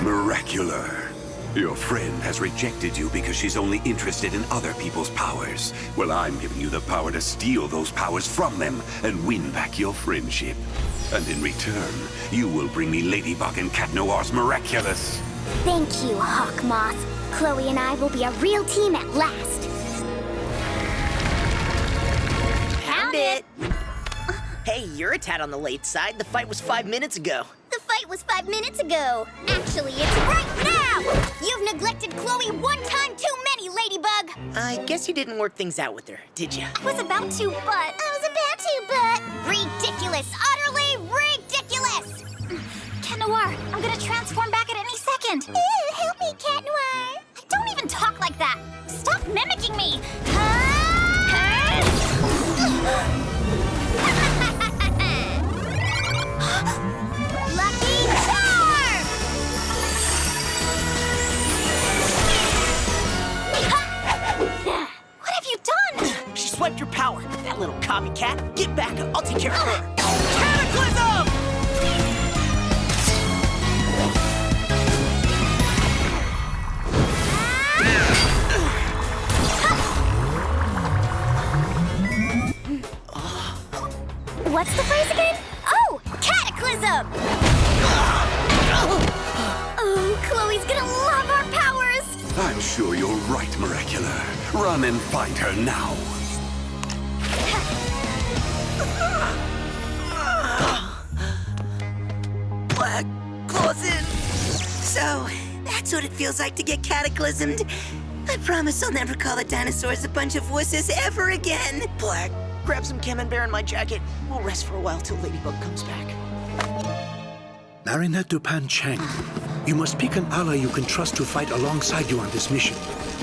Miracular. Your friend has rejected you because she's only interested in other people's powers. Well, I'm giving you the power to steal those powers from them and win back your friendship. And in return, you will bring me Ladybug and Cat Noir's Miraculous. Thank you, Hawk Moth. Chloe and I will be a real team at last. Found it! Hey, you're a tad on the late side. The fight was 5 minutes ago. The fight was 5 minutes ago. Actually, it's right now! You've neglected Chloe one time too many, Ladybug! I guess you didn't work things out with her, did you? I was about to, but... Ridiculous! Utterly ridiculous! Cat Noir, I'm gonna transform back at any second. Help me, Cat Noir. I don't even talk like that. Stop mimicking me. Lucky charm! What have you done? She swiped your power. That little copycat. Get back. I'll take care of her. Cataclysm! What's the phrase again? Oh, cataclysm! Oh, Chloe's gonna love our powers! I'm sure you're right, Miracular. Run and find her now. Black claws in. So, that's what it feels like to get cataclysmed. I promise I'll never call the dinosaurs a bunch of wusses ever again. Black, grab some camembert in my jacket. We'll rest for a while till Ladybug comes back. Marinette Dupin Chang, you must pick an ally you can trust to fight alongside you on this mission.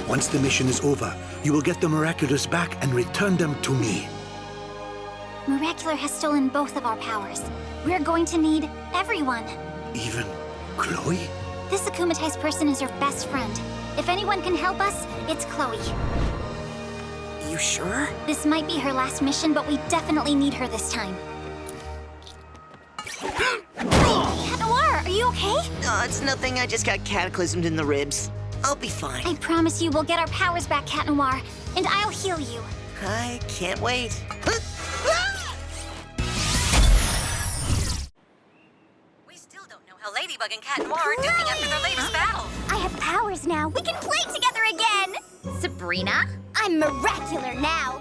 Once the mission is over, you will get the Miraculous back and return them to me. Miracular has stolen both of our powers. We're going to need everyone. Even Chloe? This akumatized person is her best friend. If anyone can help us, it's Chloe. You sure? This might be her last mission, but we definitely need her this time. Cat Noir, are you okay? Oh, it's nothing. I just got cataclysmed in the ribs. I'll be fine. I promise you we'll get our powers back, Cat Noir, and I'll heal you. I can't wait. We still don't know how Ladybug and Cat Noir are doing after their latest battle. I have powers now. We can play together again. Sabrina, I'm Miracular now.